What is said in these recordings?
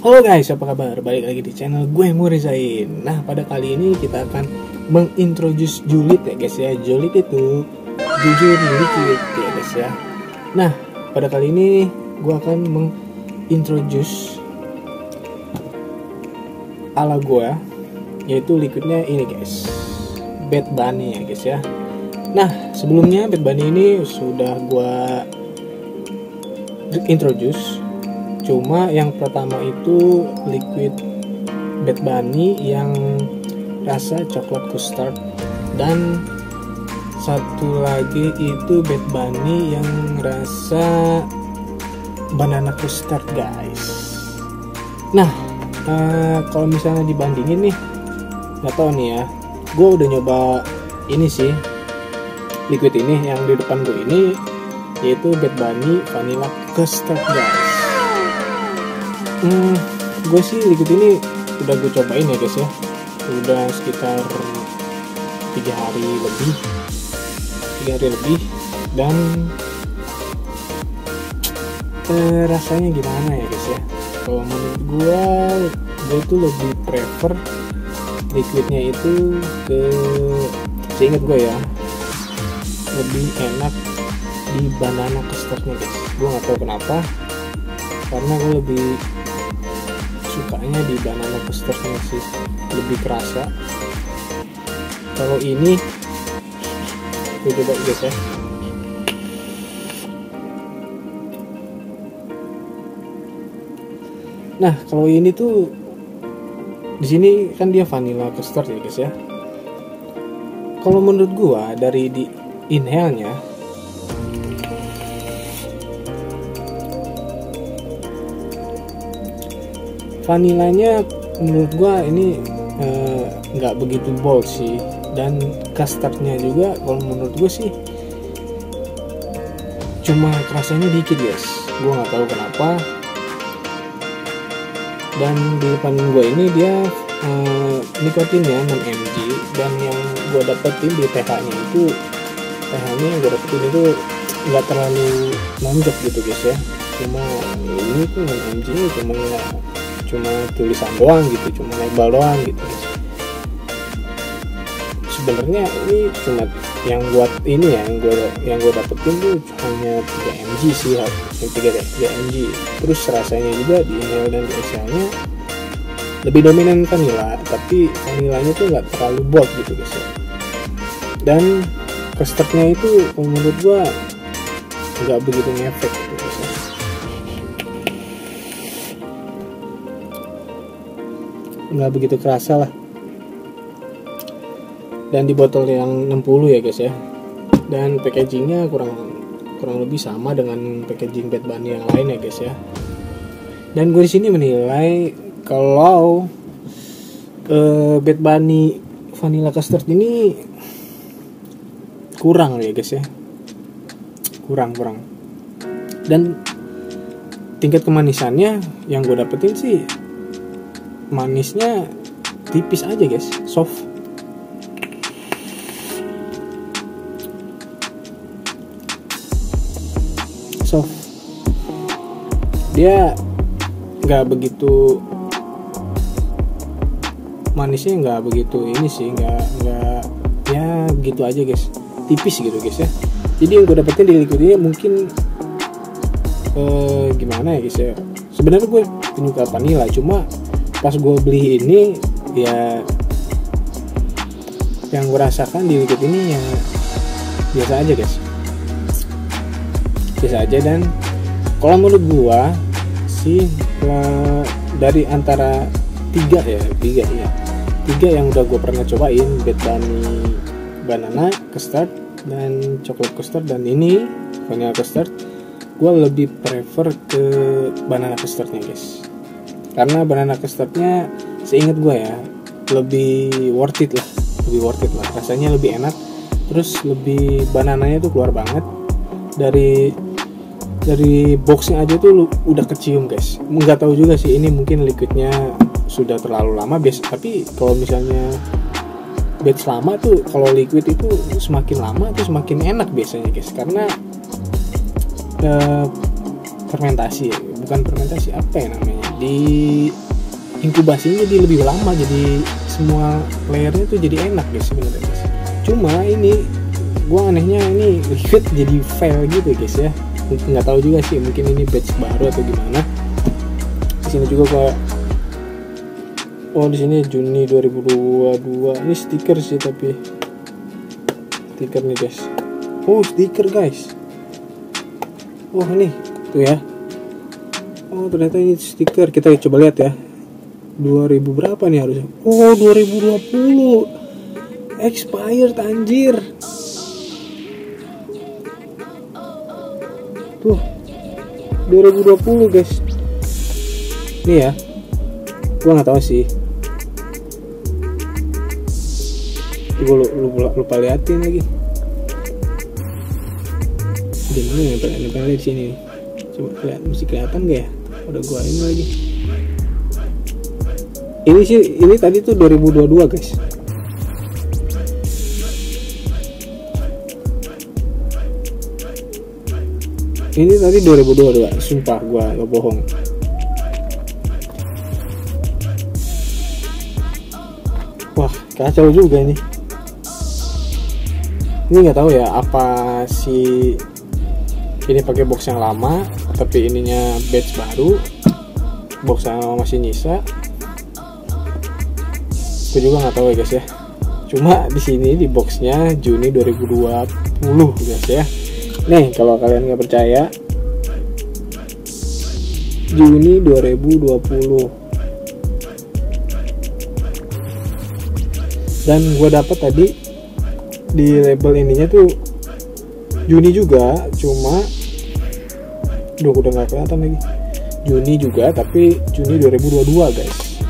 Halo guys, apa kabar? Balik lagi di channel gue Murizain. Nah, pada kali ini kita akan mengintroduce julid ya guys ya. Julid itu jujur liquid ya guys ya. Nah, pada kali ini gue akan mengintroduce ala gue, yaitu liquidnya ini guys, Bad Bunny ya guys ya. Nah, sebelumnya Bad Bunny ini sudah gue introduce. Cuma yang pertama itu liquid Bad Bunny yang rasa coklat custard, dan satu lagi itu Bad Bunny yang rasa banana custard guys. Nah, kalau misalnya dibandingin nih, nggak tahu nih ya, gue udah nyoba ini sih, liquid ini yang di depan gue ini, yaitu Bad Bunny vanilla custard guys. Gue sih liquid ini udah gue cobain ya guys ya, udah sekitar 3 hari lebih, dan rasanya gimana ya guys ya. Kalau menurut gue tuh lebih prefer liquidnya itu ke, seingat gue ya, lebih enak di banana custardnya guys. Gue nggak tahu kenapa, karena gue lebih sukanya di banana custardnya sih, lebih kerasa. Kalau ini gue coba guys ya. Nah, kalau ini tuh di sini kan dia vanilla custard ya guys ya. Kalau menurut gua dari di inhale-nya, vanilanya menurut gua ini nggak begitu bold sih, dan custardnya juga kalau menurut gua sih cuma kerasanya dikit guys. Gua nggak tahu kenapa. Dan di depan gue ini dia nikotinnya 6 mg, dan yang gue dapetin di TH-nya itu, TH-nya yang gue dapetin itu nggak terlalu nonjok gitu guys ya. Cuma ini tuh 6 mg nya cuma tulisan doang gitu, cuma label doang gitu guys. Sebenarnya ini cuma yang buat ini ya, yang gue dapetin tuh hanya 3 mg sih, yang 3 mg. Terus rasanya juga di inhale dan di exhale-nya lebih dominan vanilla, tapi vanillanya tuh nggak terlalu bold gitu guys ya. Dan custardnya itu menurut gue nggak begitu ngefek gitu guys ya. Nggak begitu kerasa lah. Dan di botol yang 60 ya guys ya. Dan packagingnya kurang lebih sama dengan packaging Bad Bunny yang lain ya guys ya. Dan gue di sini menilai kalau Bad Bunny vanilla custard ini kurang ya guys ya. Kurang. Dan tingkat kemanisannya yang gue dapetin sih manisnya tipis aja guys, soft. Dia nggak begitu manisnya, nggak begitu ini sih, nggak ya gitu aja guys, tipis gitu guys ya. Jadi yang gue dapetin di liquid ini mungkin gimana ya guys ya, sebenarnya gue penyuka vanilla, cuma pas gue beli ini ya, yang gue rasakan di liquid ini ya biasa aja guys, biasa aja. Dan kalau menurut gue sih, dari antara tiga yang udah gue pernah cobain, Bad Bunny banana custard dan coklat custard, dan ini vanilla custard, gue lebih prefer ke banana custardnya guys. Karena banana custardnya seingat gue ya lebih worth it lah, rasanya lebih enak. Terus lebih, banananya tuh keluar banget dari boxnya aja tuh udah kecium guys. Nggak tahu juga sih, ini mungkin liquidnya sudah terlalu lama tapi kalau misalnya batch lama tuh, kalau liquid itu semakin lama tuh semakin enak biasanya guys, karena fermentasi, bukan fermentasi, apa ya namanya, di inkubasinya jadi lebih lama, jadi semua layernya tuh jadi enak guys sebenarnya guys. Cuma ini gua anehnya ini liquid jadi fail gitu guys ya, nggak tahu juga sih, mungkin ini batch baru atau gimana. Di sini juga gua, oh di sini Juni 2022, ini stiker sih, tapi stiker nih guys. Oh stiker guys, oh ini tuh ya, oh ternyata ini stiker. Kita coba lihat ya, 2000 berapa nih harusnya. Oh 2020 expired anjir. Tuh 2020 guys. Nih ya, gua nggak tahu sih, gua lupa liatin lagi. Di mana nempel di sini? Coba lihat, mesti kelihatan gak ya? Udah gua ini lagi. Ini sih, ini tadi tuh 2022 guys. Ini tadi 2022, sumpah gua gak bohong. Wah kacau juga ini. Ini nggak tahu ya apa sih ini pakai box yang lama, tapi ininya batch baru, box yang lama masih nyisa. Aku juga nggak tahu ya guys ya. Cuma di sini di boxnya Juni 2020 guys ya. Nih kalau kalian nggak percaya, Juni 2020. Dan gue dapat tadi di label ininya tuh Juni juga, cuma udah nggak kelihatan lagi. Juni juga, tapi Juni 2022 guys.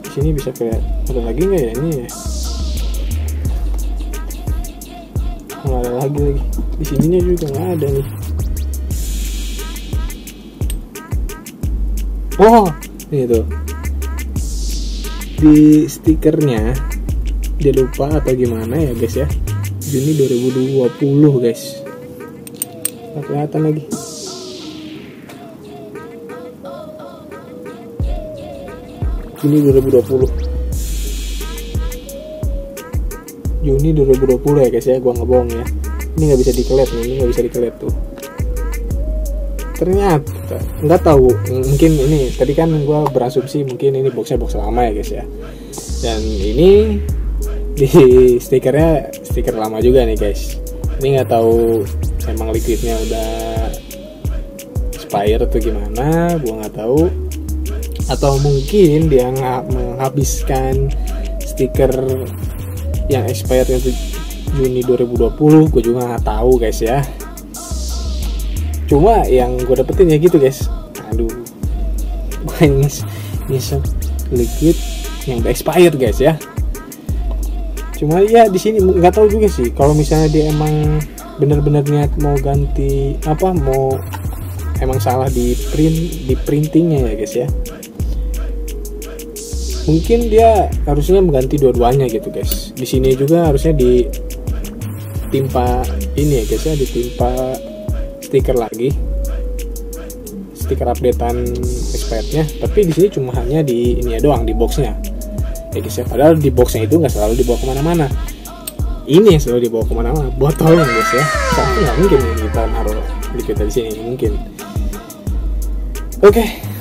Di sini bisa kelihatan, ada lagi nggak ya ini ya? Nggak ada lagi. Di sininya juga nggak ada nih. Oh, ini tuh di stikernya dia lupa atau gimana ya guys ya. Juni 2020 guys. Nggak kelihatan lagi. Juni 2020. Juni 2020 ya guys ya, gua nggak bohong ya. Ini nggak bisa dikelet nih, ini nggak bisa dikelet tuh. Ternyata nggak tahu, mungkin ini tadi kan gua berasumsi mungkin ini boxnya box lama ya guys ya. Dan ini di stikernya stiker lama juga nih guys. Ini nggak tahu emang liquidnya udah expire atau gimana, gua nggak tahu. Atau mungkin dia menghabiskan stiker yang expired itu Juni 2020, gue juga nggak tahu guys ya. Cuma yang gue dapetin ya gitu guys. Aduh, gue nyisep liquid yang udah expired guys ya. Cuma ya di sini nggak tahu juga sih, kalau misalnya dia emang bener-bener niat mau ganti apa, mau emang salah di printingnya ya guys ya. Mungkin dia harusnya mengganti dua-duanya gitu guys. Di sini juga harusnya ditimpa ini ya guys ya, ditimpa stiker lagi, stiker updatean expirednya. Tapi di sini cuma hanya di ini ya doang, di boxnya ya guys ya. Padahal di boxnya itu nggak selalu dibawa kemana-mana. Ini yang selalu dibawa kemana-mana, botolnya guys ya. Soalnya nggak mungkin kita naruh liquid di sini, mungkin. Oke.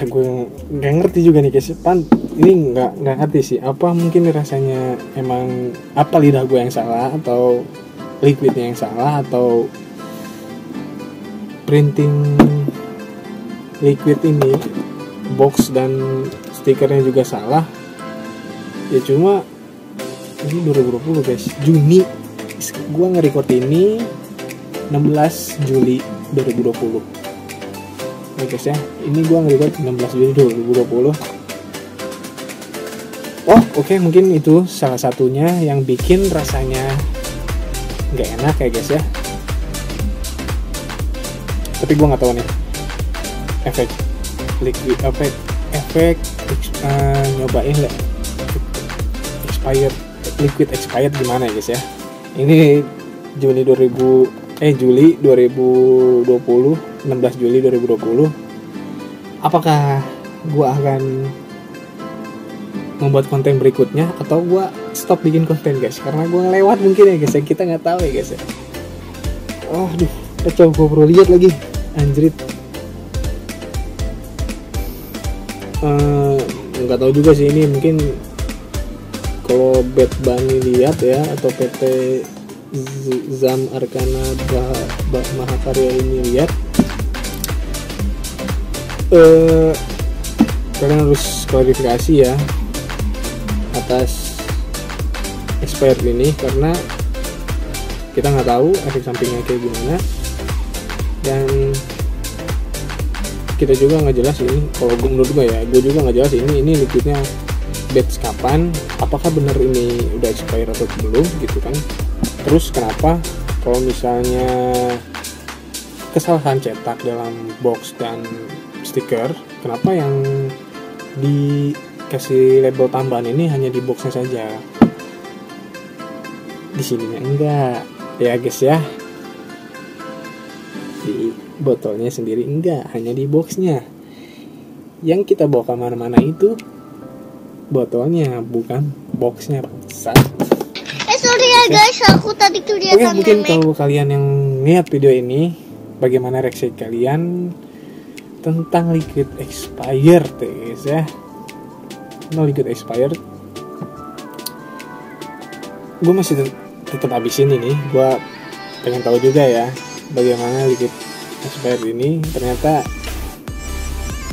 Gue nggak ngerti juga nih guys. Ini nggak ngerti sih. Apa mungkin rasanya emang apa lidah gue yang salah, atau liquidnya yang salah, atau printing liquid ini box dan stikernya juga salah. Ya cuma ini 2020 guys, Juni. Gue nge-record ini 16 Juli 2020. Ya guys ya, ini gua nge-record 16 Juli 2020. Oh oke, mungkin itu salah satunya yang bikin rasanya nggak enak ya guys ya. Tapi gua nggak tahu nih efek liquid, efek nyobain nggak expired liquid expired gimana ya guys ya. Ini Juni 2020 Juli 2020, 16 Juli 2020. Apakah gua akan membuat konten berikutnya atau gua stop bikin konten guys, karena gua ngelewat mungkin ya guys ya, kita nggak tahu ya guys ya. Aduh, kacau, gua perlu lihat lagi, anjrit. Nggak tahu juga sih, ini mungkin kalau Bad Bunny lihat ya, atau PT Zam Arkana Mahakarya ini lihat, kalian harus klarifikasi ya atas expired ini, karena kita nggak tahu efek sampingnya kayak gimana, dan kita juga nggak jelas ini. Kalau menurut gue ya, gue juga nggak jelas ini liquidnya batch kapan, apakah benar ini udah expired atau belum gitu kan. Terus kenapa kalau misalnya kesalahan cetak dalam box dan stiker, kenapa yang dikasih label tambahan ini hanya di boxnya saja, di sininya enggak ya guys ya, di botolnya sendiri enggak, hanya di boxnya. Yang kita bawa kemana-mana itu botolnya, bukan boxnya. Sorry ya guys, aku tadi kelihatan. Oke, mungkin kalau kalian yang lihat video ini, bagaimana reaksi kalian tentang liquid expired guys ya. No liquid expired, gue masih tetap habisin ini. Gue pengen tahu juga ya bagaimana liquid expired ini. Ternyata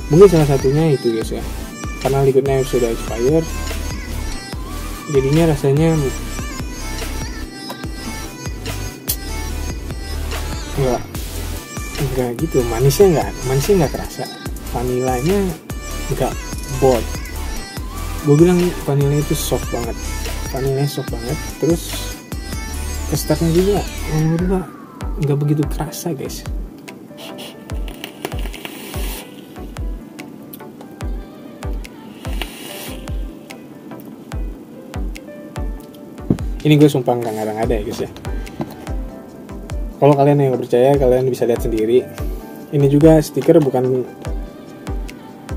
mungkin salah satunya itu guys ya, karena liquidnya sudah expired, jadinya rasanya enggak gitu, manisnya nggak kerasa, vanilanya nggak bold. Gue bilang vanilanya itu soft banget, terus custardnya juga menurut gue nggak begitu kerasa guys. Ini gue sumpah nggak ada ya guys ya. Kalau kalian yang nggak percaya, kalian bisa lihat sendiri. Ini juga stiker bukan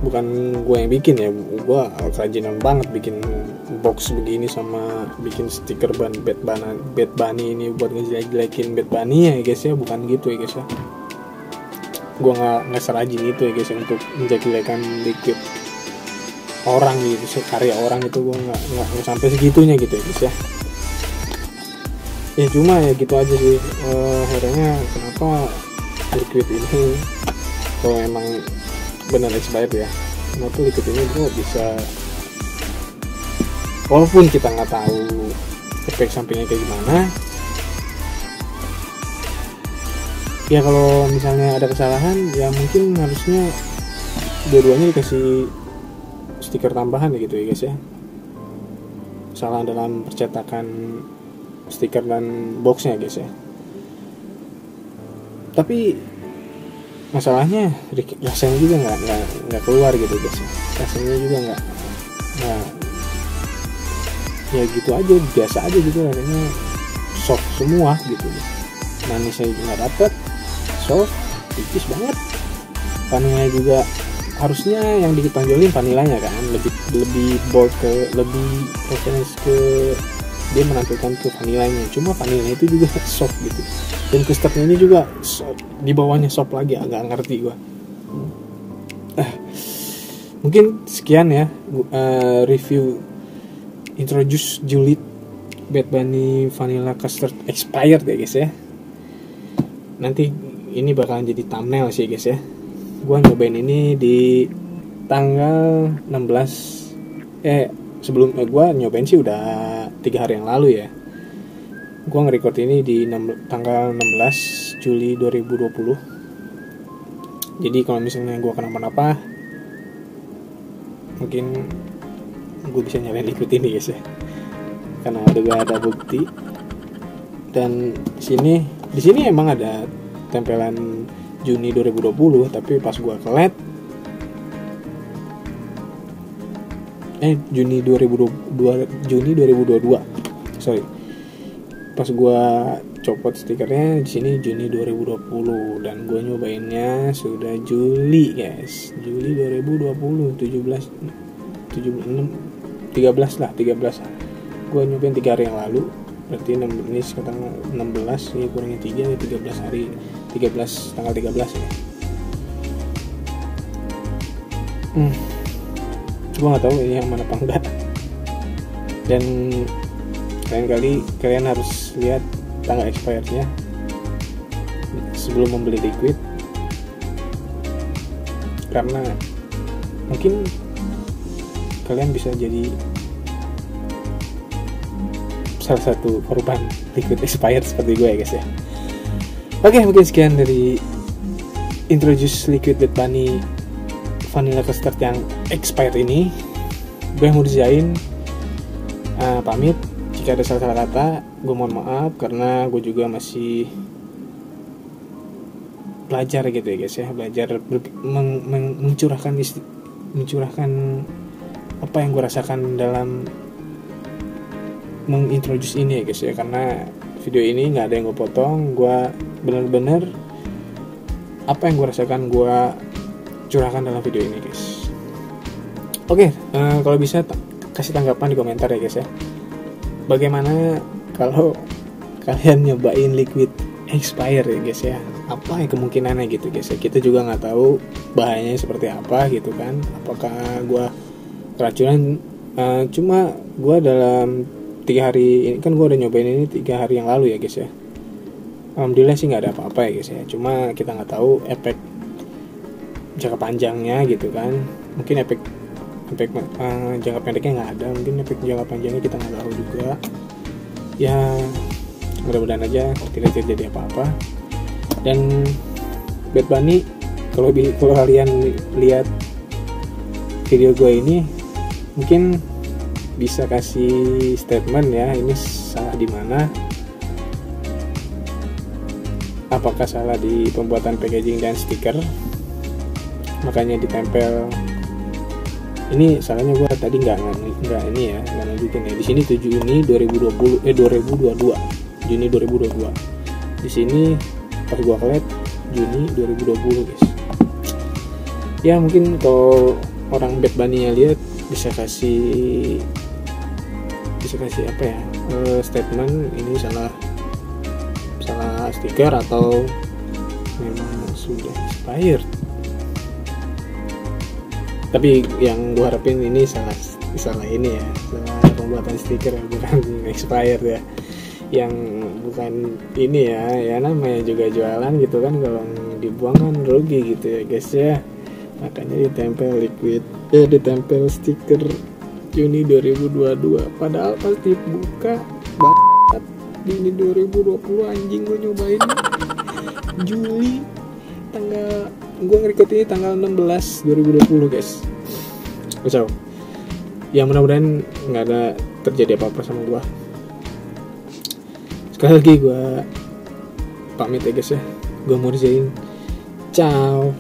gue yang bikin ya. Gue kerajinan banget bikin box begini, sama bikin stiker Bad Bunny ini buat ngejelek-jelekin Bad Bunny ya guys ya. Bukan gitu ya guys ya. Gue nggak serajin itu ya guys ya, untuk menjelek-jelekan liquid orang gitu, karya orang itu. Gue nggak sampai segitunya gitu ya guys ya. Ya cuma ya gitu aja sih, herannya kenapa liquid ini kalau emang benar expired ya, kenapa liquid ini kok bisa, walaupun kita nggak tahu efek sampingnya kayak gimana ya. Kalau misalnya ada kesalahan ya mungkin harusnya dua-duanya dikasih stiker tambahan ya gitu ya guys ya. Kesalahan dalam percetakan stiker dan boxnya guys ya. Tapi masalahnya rasanya juga nggak keluar gitu guys ya. Rasanya juga nggak ya gitu aja, biasa aja gitu, rasanya soft semua gitu. Manisnya nggak dapet, soft, tipis banget. Vanilanya juga harusnya yang ditonjolin vanilanya kan, lebih bold, lebih reference ke dia menampilkan ke vanilanya. Cuma vanilanya itu juga soft gitu, dan custardnya ini juga soft, di bawahnya soft lagi, agak ngerti gua. Mungkin sekian ya review Introduce Julid Bad Bunny Vanilla Custard Expired ya guys ya. Nanti ini bakalan jadi thumbnail sih guys ya. Gua nyobain ini di tanggal 16 sebelum gue nyobain sih udah 3 hari yang lalu ya. Gue nge-record ini di tanggal 16 Juli 2020. Jadi kalau misalnya gue kenapa-napa, mungkin gue bisa nyalain liquid ini guys ya, karena ada bukti. Dan di sini emang ada tempelan Juni 2020, tapi pas gue kelet Juni 2022 sorry, pas gua copot stikernya di sini Juni 2020 dan gue nyobainnya sudah Juli guys, Juli 2020, 13 lah, gue nyobain 3 hari yang lalu, berarti ini sekarang 16, ini kurangnya 3, ini 13 hari, tanggal 13 ya. Gue nggak tahu ini yang mana apa enggak, dan kalian harus lihat tanggal expirednya sebelum membeli liquid, karena mungkin kalian bisa jadi salah satu korban liquid expired seperti gue ya guys ya. Oke, mungkin sekian dari introduce liquid Bad Bunny vanilla custard yang expired ini. Gue mau dizain pamit. Jika ada salah kata, gue mohon maaf karena gue juga masih belajar gitu ya guys ya, belajar mencurahkan apa yang gue rasakan dalam mengintroduce ini ya guys ya, karena video ini nggak ada yang gue potong, gue bener-bener apa yang gue rasakan gue curahkan dalam video ini guys. Oke, kalau bisa kasih tanggapan di komentar ya guys ya. Bagaimana kalau kalian nyobain liquid expire ya guys ya? Apa ya kemungkinannya gitu guys ya? Kita juga nggak tahu bahayanya seperti apa gitu kan? Apakah gue keracunan? Cuma gue dalam 3 hari ini kan gue udah nyobain ini 3 hari yang lalu ya guys ya. Alhamdulillah sih nggak ada apa-apa ya guys ya. Cuma kita nggak tahu efek jangka panjangnya gitu kan. Mungkin efek jangka pendeknya nggak ada, mungkin efek jangka panjangnya kita nggak tahu juga ya. Mudah-mudahan aja tidak terjadi apa-apa. Dan Bad Bunny, kalau kalian lihat video gue ini mungkin bisa kasih statement ya, ini salah di mana, apakah salah di pembuatan packaging dan stiker makanya ditempel. Ini salahnya gue tadi nggak ini ya, nggak nunjukin ya. Di sini 7 Juni 2022, Juni 2022. Di sini pas gue lihat Juni 2020 guys. Ya mungkin kalau orang Bad Bunny-nya lihat bisa kasih apa ya, statement ini salah stiker atau memang sudah expired. Tapi yang gue harapin ini salah ini ya, salah pembuatan stiker yang bukan expired ya, yang bukan ini ya namanya juga jualan gitu kan, kalau dibuang kan rugi gitu ya guys ya. Makanya ditempel liquid, ditempel stiker Juni 2022, padahal pasti buka banget di 2020 anjing. Gue nyobain Juli, gue nge-record ini tanggal 16 2020 guys. So, ya mudah-mudahan nggak ada terjadi apa-apa sama gue. Sekali lagi gue pamit ya guys ya. Gue mau dizain, ciao.